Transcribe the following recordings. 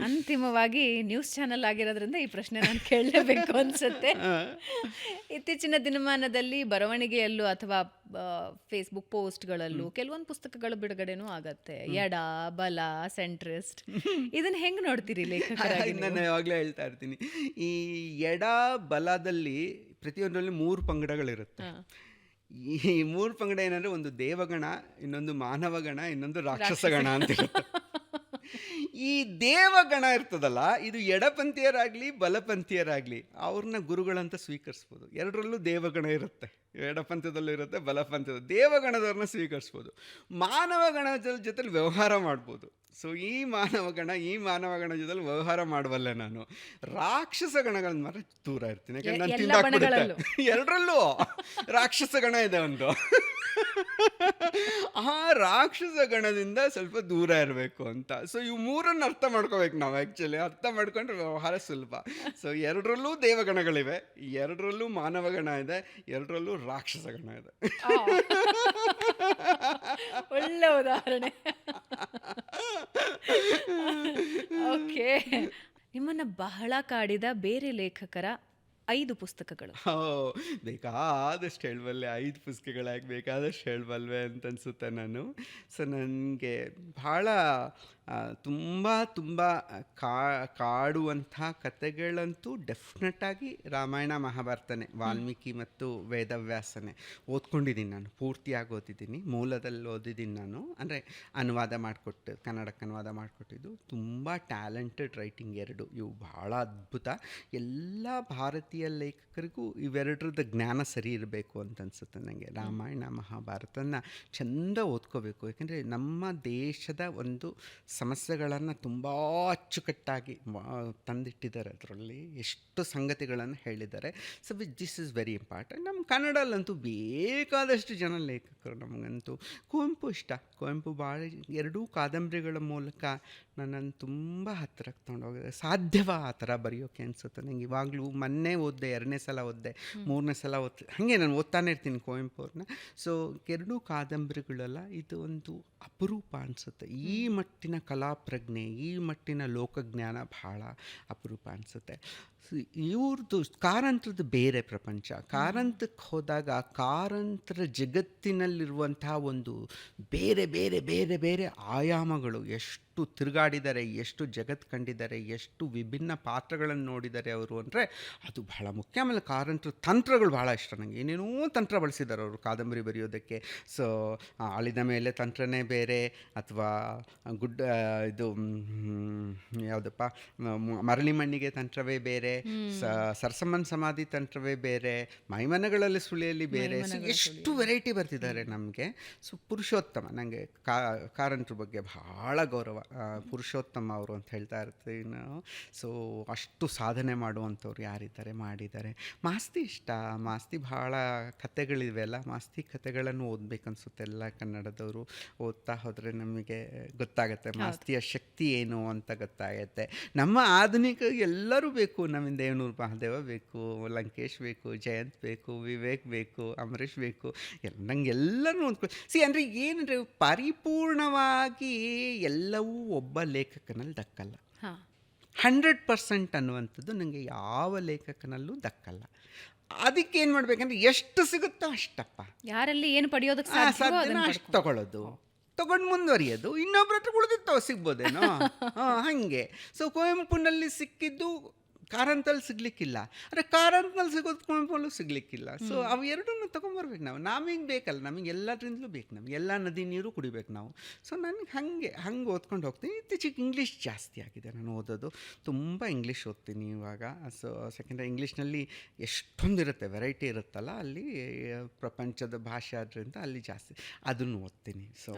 ಅಂತಿಮವಾಗಿ news channel ಆಗಿರೋದ್ರಿಂದ ಈ ಪ್ರಶ್ನೆ ನಾನು ಕೇಳಲೇಬೇಕು ಅನ್ಸುತ್ತೆ. ಇತ್ತೀಚಿನ ದಿನಮಾನದಲ್ಲಿ ಬರವಣಿಗೆಯಲ್ಲೂ ಅಥವಾ ಫೇಸ್ಬುಕ್ ಪೋಸ್ಟ್ಗಳಲ್ಲೂ ಕೆಲವೊಂದು ಪುಸ್ತಕಗಳು ಬಿಡುಗಡೆನೂ ಆಗತ್ತೆ. ಎಡ, ಬಲ, ಸೆಂಟ್ರಿಸ್ಟ್. ಇದನ್ನ ಹೆಂಗ್ ನೋಡ್ತೀರಿ ಲೇಖಕರಾಗಿ ನೀವು? ನಾನು ಯಾವಾಗಲೇ ಹೇಳ್ತಾ ಇರ್ತೀನಿ, ಈ ಎಡ ಬಲದಲ್ಲಿ ಪ್ರತಿಯೊಂದರಲ್ಲಿ 3 ಪಂಗಡಗಳಿರುತ್ತೆ. ಹಾ. ಈ 3 ಪಂಗಡ ಏನಂದ್ರೆ, ಒಂದು ದೇವಗಣ, ಇನ್ನೊಂದು ಮಾನವಗಣ, ಇನ್ನೊಂದು ರಾಕ್ಷಸಗಣ ಅಂತ ಇರುತ್ತೆ. ಈ ದೇವಗಣ ಇರ್ತದಲ್ಲ, ಇದು ಎಡಪಂಥೀಯರಾಗ್ಲಿ ಬಲಪಂಥೀಯರಾಗ್ಲಿ ಅವ್ರನ್ನ ಗುರುಗಳಂತ ಸ್ವೀಕರಿಸ್ಬೋದು. ಎರಡರಲ್ಲೂ ದೇವಗಣ ಇರುತ್ತೆ, ಎಡಪಂಥದಲ್ಲೂ ಇರುತ್ತೆ, ಬಲಪಂಥದ. ದೇವಗಣದವ್ರನ್ನ ಸ್ವೀಕರಿಸ್ಬೋದು. ಮಾನವಗಣದ ಜೊತೆಲಿ ವ್ಯವಹಾರ ಮಾಡ್ಬೋದು. ಸೊ ಈ ಮಾನವಗಣ ಜೊತೆಲಿ ವ್ಯವಹಾರ ಮಾಡಬಲ್ಲೆ ನಾನು. ರಾಕ್ಷಸ ಗಣಗಳನ್ನ ಮಾತ್ರ ದೂರ ಇರ್ತೀನಿ, ಯಾಕಂದ್ರೆ ನಾನು ತಿಂದಾಕ್ಬಿಡುತ್ತೆ. ಎರಡರಲ್ಲೂ ರಾಕ್ಷಸ ಗಣ ಇದೆ ಒಂದು. ಆ ರಾಕ್ಷಸ ಗಣದಿಂದ ಸ್ವಲ್ಪ ದೂರ ಇರಬೇಕು ಅಂತ. ಸೊ ಇವು 3 ಅರ್ಥ ಮಾಡ್ಕೋಬೇಕು ನಾವು. ಆ್ಯಕ್ಚುಲಿ ಅರ್ಥ ಮಾಡ್ಕೊಂಡ್ರೆ ವ್ಯವಹಾರ ಸುಲಭ. ಸೊ ಎರಡರಲ್ಲೂ ದೇವಗಣಗಳಿವೆ, ಎರಡರಲ್ಲೂ ಮಾನವಗಣ ಇದೆ, ಎರಡರಲ್ಲೂ ರಾಕ್ಷಸ ಗಣ ಇದೆ. ಒಳ್ಳೆ ಉದಾಹರಣೆ. ಓಕೆ, ನಿಮ್ಮನ್ನ ಬಹಳ ಕಾಡಿದ ಬೇರೆ ಲೇಖಕರ 5 ಪುಸ್ತಕಗಳು. ಬೇಕಾದಷ್ಟು ಹೇಳಬಲ್ಲೆ, 5 ಪುಸ್ತಕಗಳಾಗಿ ಬೇಕಾದಷ್ಟು ಹೇಳಬಲ್ವೆ ಅಂತ ಅನ್ಸುತ್ತೆ ನಾನು. ಸೊ ನನಗೆ ಭಾಳ ತುಂಬ ಕಾಡುವಂಥ ಕತೆಗಳಂತೂ ಡೆಫಿನೆಟ್ಟಾಗಿ ರಾಮಾಯಣ ಮಹಾಭಾರತನೇ, ವಾಲ್ಮೀಕಿ ಮತ್ತು ವೇದವ್ಯಾಸನೇ ಓದ್ಕೊಂಡಿದ್ದೀನಿ ನಾನು. ಪೂರ್ತಿಯಾಗಿ ಓದಿದ್ದೀನಿ, ಮೂಲದಲ್ಲಿ ಓದಿದ್ದೀನಿ ನಾನು. ಅಂದರೆ ಕನ್ನಡಕ್ಕೆ ಅನುವಾದ ಮಾಡಿಕೊಟ್ಟಿದ್ದು. ತುಂಬ ಟ್ಯಾಲೆಂಟೆಡ್ ರೈಟಿಂಗ್ ಇವು ಭಾಳ ಅದ್ಭುತ. ಎಲ್ಲ ಭಾರತೀಯ ಲೇಖಕರಿಗೂ ಇವೆರಡರದ ಜ್ಞಾನ ಸರಿ ಇರಬೇಕು ಅಂತ ಅನ್ಸುತ್ತೆ ನನಗೆ. ರಾಮಾಯಣ ಮಹಾಭಾರತನ ಚೆಂದ ಓದ್ಕೋಬೇಕು, ಯಾಕೆಂದರೆ ನಮ್ಮ ದೇಶದ ಒಂದು ಸಮಸ್ಯೆಗಳನ್ನು ತುಂಬ ಅಚ್ಚುಕಟ್ಟಾಗಿ ತಂದಿಟ್ಟಿದ್ದಾರೆ. ಅದರಲ್ಲಿ ಎಷ್ಟು ಸಂಗತಿಗಳನ್ನು ಹೇಳಿದ್ದಾರೆ. So this is very important. ನಮ್ಮ ಕನ್ನಡಲ್ಲಂತೂ ಬೇಕಾದಷ್ಟು ಜನ ಲೇಖಕರು. ನಮಗಂತೂ ಕುವೆಂಪು ಇಷ್ಟ. ಕುವೆಂಪು ಭಾಳ 2 ಕಾದಂಬರಿಗಳ ಮೂಲಕ ನನ್ನನ್ನು ತುಂಬ ಹತ್ತಿರಕ್ಕೆ ತೊಗೊಂಡೋಗಿದೆ. ಸಾಧ್ಯವ ಆ ಥರ ಬರೆಯೋಕೆ ಅನಿಸುತ್ತೆ ನನಗೆ. ಇವಾಗಲೂ ಮೊನ್ನೆ ಓದಿದೆ, 2ನೇ ಸಲ ಓದಿದೆ, 3ನೇ ಸಲ ಹಾಗೆ ನಾನು ಓದ್ತಾನೆ ಇರ್ತೀನಿ ಕುವೆಂಪು ಅವ್ರನ್ನ. ಸೊ 2 ಕಾದಂಬರಿಗಳೆಲ್ಲ ಇದು ಒಂದು ಅಪರೂಪ ಅನಿಸುತ್ತೆ. ಈ ಮಟ್ಟಿನ ಕಲಾಪ್ರಜ್ಞೆ, ಈ ಮಟ್ಟಿನ ಲೋಕಜ್ಞಾನ ಭಾಳ ಅಪರೂಪ ಅನಿಸುತ್ತೆ. ಇವ್ರದ್ದು ಕಾರಂತರದ್ದು ಬೇರೆ ಪ್ರಪಂಚ. ಕಾರಂತಕ್ಕೆ ಹೋದಾಗ ಕಾರಂತರ ಜಗತ್ತಿನಲ್ಲಿರುವಂತಹ ಒಂದು ಬೇರೆ ಬೇರೆ ಬೇರೆ ಬೇರೆ ಆಯಾಮಗಳು. ಎಷ್ಟು ತಿರುಗಾಡಿದ್ದಾರೆ, ಎಷ್ಟು ಜಗತ್ತು ಕಂಡಿದ್ದಾರೆ, ಎಷ್ಟು ವಿಭಿನ್ನ ಪಾತ್ರಗಳನ್ನು ನೋಡಿದ್ದಾರೆ ಅವರು ಅಂದರೆ ಅದು ಬಹಳ ಮುಖ್ಯ. ಆಮೇಲೆ ಕಾರಂತರ ತಂತ್ರಗಳು ಭಾಳ ಇಷ್ಟ ನನಗೆ. ಏನೇನೋ ತಂತ್ರ ಬಳಸಿದ್ದಾರೆ ಅವರು ಕಾದಂಬರಿ ಬರೆಯೋದಕ್ಕೆ. ಸೊ ಅಳಿದ ಮೇಲೆ ತಂತ್ರನೇ ಬೇರೆ, ಅಥವಾ ಇದು ಯಾವುದಪ್ಪ, ಮರಳಿ ಮಣ್ಣಿಗೆ ತಂತ್ರವೇ ಬೇರೆ, ಸರಸಮ್ಮನ ಸಮಾಧಿ ತಂತ್ರವೇ ಬೇರೆ, ಮೈಮನಗಳಲ್ಲಿ ಸುಳಿಯಲ್ಲಿ ಬೇರೆ. ಸೊ ಎಷ್ಟು ವೆರೈಟಿ ಬರ್ತಿದ್ದಾರೆ ನಮಗೆ. ಸೊ ಪುರುಷೋತ್ತಮ, ನನಗೆ ಕಾರಂತರ ಬಗ್ಗೆ ಭಾಳ ಗೌರವ. ಪುರುಷೋತ್ತಮ ಅವರು ಅಂತ ಹೇಳ್ತಾ ಇರ್ತೀವಿ ನಾವು. ಸೊ ಅಷ್ಟು ಸಾಧನೆ ಮಾಡುವಂಥವ್ರು ಯಾರಿದ್ದಾರೆ, ಮಾಡಿದ್ದಾರೆ. ಮಾಸ್ತಿ ಇಷ್ಟ. ಮಾಸ್ತಿ ಭಾಳ ಕತೆಗಳಿವೆಲ್ಲ, ಮಾಸ್ತಿ ಕತೆಗಳನ್ನು ಓದಬೇಕನ್ಸುತ್ತೆ ಎಲ್ಲ ಕನ್ನಡದವರು. ಓದ್ತಾ ಹೋದರೆ ನಮಗೆ ಗೊತ್ತಾಗುತ್ತೆ ಮಾಸ್ತಿಯ ಶಕ್ತಿ ಏನು ಅಂತ ಗೊತ್ತಾಗುತ್ತೆ. ನಮ್ಮ ಆಧುನಿಕ ಎಲ್ಲರೂ ಬೇಕು. ನಮ್ಮಿಂದ ದೇವನೂರು ಮಹಾದೇವ ಬೇಕು, ಲಂಕೇಶ್ ಬೇಕು, ಜಯಂತ್ ಬೇಕು, ವಿವೇಕ್ ಬೇಕು, ಅಂಬರೀಷ್ ಬೇಕು. ನಂಗೆ ಎಲ್ಲನೂ ಅಂದರೆ ಏನಂದರೆ ಪರಿಪೂರ್ಣವಾಗಿ ಎಲ್ಲವೂ ಒಬ್ಬ ಲೇಖಕನಲ್ಲಿ ದಕ್ಕಲ್ಲ. 100% ಅನ್ನುವಂಥದ್ದು ನನಗೆ ಯಾವ ಲೇಖಕನಲ್ಲೂ ದಕ್ಕಲ್ಲ. ಅದಕ್ಕೆ ಏನು ಮಾಡಬೇಕಂದ್ರೆ ಎಷ್ಟು ಸಿಗುತ್ತೋ ಅಷ್ಟಪ್ಪ, ಯಾರಲ್ಲಿ ಏನು ಪಡೆಯೋದಕ್ಕೆ ಸಾಧ್ಯನೋ ಅಷ್ಟು ತಗೊಳ್ಳೋದು, ತಗೊಂಡು ಮುಂದುವರಿಯೋದು. ಇನ್ನೊಬ್ರ ಹತ್ರ ಉಳಿದಿತ್ತವ ಸಿಗ್ಬೋದೇನೋ, ಹಾಗೆ. ಸೊ ಕುವೆಂಪುನಲ್ಲಿ ಸಿಕ್ಕಿದ್ದು ಕಾರಂತಲ್ಲಿ ಸಿಗ್ಲಿಕ್ಕಿಲ್ಲ, ಅಂದರೆ ಕಾರಂತನಲ್ಲಿ ಸಿಗೋದು ಕುವೆಂಪುನಲ್ಲೂ ಸಿಗ್ಲಿಕ್ಕಿಲ್ಲ. ಸೊ ಅವು ಎರಡನ್ನೂ ತೊಗೊಂಬರ್ಬೇಕು ನಾವು. ನಮಗೆ ಬೇಕಲ್ಲ, ನಮಗೆ ಎಲ್ಲದರಿಂದಲೂ ಬೇಕು, ನಮಗೆ ಎಲ್ಲ ನದಿ ನೀರು ಕುಡಿಬೇಕು ನಾವು. ಸೊ ನನಗೆ ಹಂಗೆ ಓದ್ಕೊಂಡು ಹೋಗ್ತೀನಿ. ಇತ್ತೀಚೆಗೆ ಇಂಗ್ಲೀಷ್ ಜಾಸ್ತಿ ಆಗಿದೆ ನಾನು ಓದೋದು. ತುಂಬ ಇಂಗ್ಲೀಷ್ ಓದ್ತೀನಿ ಇವಾಗ. ಸೊ ಯಾಕೆಂದರೆ ಇಂಗ್ಲೀಷ್ನಲ್ಲಿ ಎಷ್ಟೊಂದಿರುತ್ತೆ, ವೆರೈಟಿ ಇರುತ್ತಲ್ಲ ಅಲ್ಲಿ, ಪ್ರಪಂಚದ ಭಾಷೆ ಆದ್ದರಿಂದ ಅಲ್ಲಿ ಜಾಸ್ತಿ ಅದನ್ನು ಓದ್ತೀನಿ. ಸೊ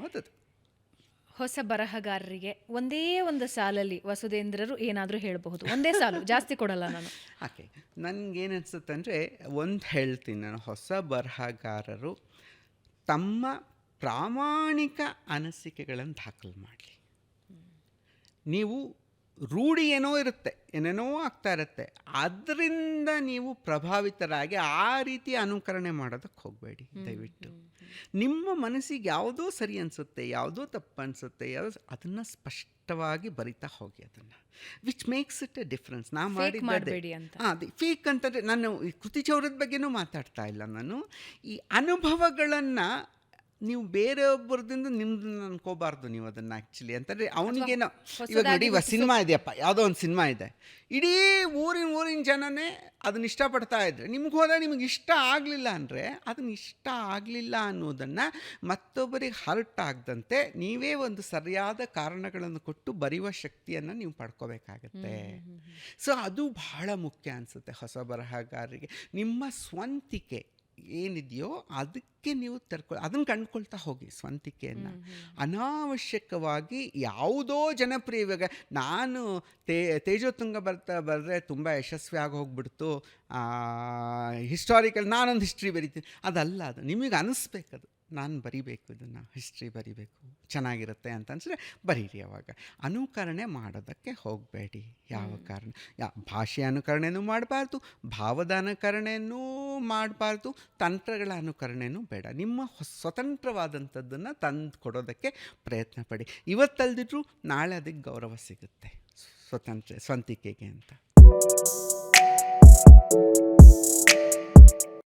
ಓದೋದು. ಹೊಸ ಬರಹಗಾರರಿಗೆ ಒಂದೇ ಒಂದು ಸಾಲಲ್ಲಿ ವಸುಧೇಂದ್ರರು ಏನಾದರೂ ಹೇಳಬಹುದು? ಒಂದೇ ಸಾಲು, ಜಾಸ್ತಿ ಕೊಡಲ್ಲ ನಾನು. ಓಕೆ, ನನಗೇನು ಅನಿಸುತ್ತೆ ಅಂದರೆ ಒಂದು ಹೇಳ್ತೀನಿ ನಾನು. ಹೊಸ ಬರಹಗಾರರು ತಮ್ಮ ಪ್ರಾಮಾಣಿಕ ಅನಿಸಿಕೆಗಳನ್ನು ದಾಖಲು ಮಾಡಲಿ. ನೀವು ರೂಢಿ ಏನೋ ಇರುತ್ತೆ, ಏನೇನೋ ಆಗ್ತಾ ಇರುತ್ತೆ, ಅದರಿಂದ ನೀವು ಪ್ರಭಾವಿತರಾಗಿ ಆ ರೀತಿ ಅನುಕರಣೆ ಮಾಡೋದಕ್ಕೆ ಹೋಗಬೇಡಿ ದಯವಿಟ್ಟು. ನಿಮ್ಮ ಮನಸ್ಸಿಗೆ ಯಾವುದೋ ಸರಿ ಅನಿಸುತ್ತೆ, ಯಾವುದೋ ತಪ್ಪು ಅನಿಸುತ್ತೆ, ಯಾವುದೋ ಅದನ್ನು ಸ್ಪಷ್ಟವಾಗಿ ಬರಿತಾ ಹೋಗಿ, ಅದನ್ನು which makes it A difference. ನಾ ಮಾಡಬೇಡಿ ಅಂತ. ಅದೇ ಫೇಕ್ ಅಂತಂದರೆ ನಾನು ಈ ಕೃತಿಚೌರ್ಯದ ಬಗ್ಗೆನೂ ಮಾತಾಡ್ತಾ ಇಲ್ಲ, ನಾನು ಈ ಅನುಭವಗಳನ್ನು ನೀವು ಬೇರೆಯೊಬ್ಬರದಿಂದ ನಿಮ್ದು ಅನ್ಕೋಬಾರ್ದು ನೀವು ಅದನ್ನು. ಆ್ಯಕ್ಚುಲಿ ಅಂತಂದರೆ ಅವನಿಗೇನೋ ಇವಾಗ ನೋಡಿ, ಇವಾಗ ಸಿನಿಮಾ ಇದೆಯಪ್ಪ, ಯಾವುದೋ ಒಂದು ಸಿನಿಮಾ ಇದೆ, ಇಡೀ ಊರಿನ ಜನನೇ ಅದನ್ನ ಇಷ್ಟಪಡ್ತಾ ಇದ್ರೆ, ನಿಮ್ಗೆ ಹೋದಾಗ ನಿಮಗೆ ಇಷ್ಟ ಆಗಲಿಲ್ಲ ಅಂದರೆ ಅದನ್ನ ಇಷ್ಟ ಆಗಲಿಲ್ಲ ಅನ್ನೋದನ್ನು ಮತ್ತೊಬ್ಬರಿಗೆ ಹರ್ಟ್ ಆಗದಂತೆ ನೀವೇ ಒಂದು ಸರಿಯಾದ ಕಾರಣಗಳನ್ನು ಕೊಟ್ಟು ಬರೆಯುವ ಶಕ್ತಿಯನ್ನು ನೀವು ಪಡ್ಕೋಬೇಕಾಗತ್ತೆ. ಸೊ ಅದು ಬಹಳ ಮುಖ್ಯ ಅನಿಸುತ್ತೆ ಹೊಸ ಬರಹಗಾರರಿಗೆ. ನಿಮ್ಮ ಸ್ವಂತಿಕೆ ಏನಿದೆಯೋ ಅದಕ್ಕೆ ನೀವು ಅದನ್ನು ಕಂಡುಕೊಳ್ತಾ ಹೋಗಿ ಸ್ವಂತಿಕೆಯನ್ನು. ಅನಾವಶ್ಯಕವಾಗಿ ಯಾವುದೋ ಜನಪ್ರಿಯ, ಇವಾಗ ನಾನು ತೇಜೋತುಂಗ ಬರೆದ್ರೆ ತುಂಬ ಯಶಸ್ವಿ ಆಗಿ ಹೋಗ್ಬಿಡ್ತು, ಹಿಸ್ಟಾರಿಕಲ್ ನಾನೊಂದು ಹಿಸ್ಟ್ರಿ ಬರಿತೀನಿ, ಅದಲ್ಲ. ಅದು ನಿಮಗೆ ಅನಿಸ್ಬೇಕದು, ನಾನು ಬರಿಬೇಕು, ಇದನ್ನು ಹಿಸ್ಟ್ರಿ ಬರಿಬೇಕು, ಚೆನ್ನಾಗಿರುತ್ತೆ ಅಂತ ಅನಿಸಿದ್ರೆ ಬರೀರಿ. ಅವಾಗ ಅನುಕರಣೆ ಮಾಡೋದಕ್ಕೆ ಹೋಗಬೇಡಿ ಯಾವ ಕಾರಣ. ಭಾಷೆಯ ಅನುಕರಣೆನೂ ಮಾಡಬಾರ್ದು, ಭಾವದ ಅನುಕರಣೆಯೂ ಮಾಡಬಾರ್ದು, ತಂತ್ರಗಳ ಅನುಕರಣೆನೂ ಬೇಡ. ನಿಮ್ಮ ಸ್ವತಂತ್ರವಾದಂಥದ್ದನ್ನು ತಂದು ಕೊಡೋದಕ್ಕೆ ಪ್ರಯತ್ನ ಪಡಿ. ಇವತ್ತಲ್ದಿದ್ರೂ ನಾಳೆ ಅದಕ್ಕೆ ಗೌರವ ಸಿಗುತ್ತೆ ಸ್ವಂತಿಕೆಗೆ ಅಂತ.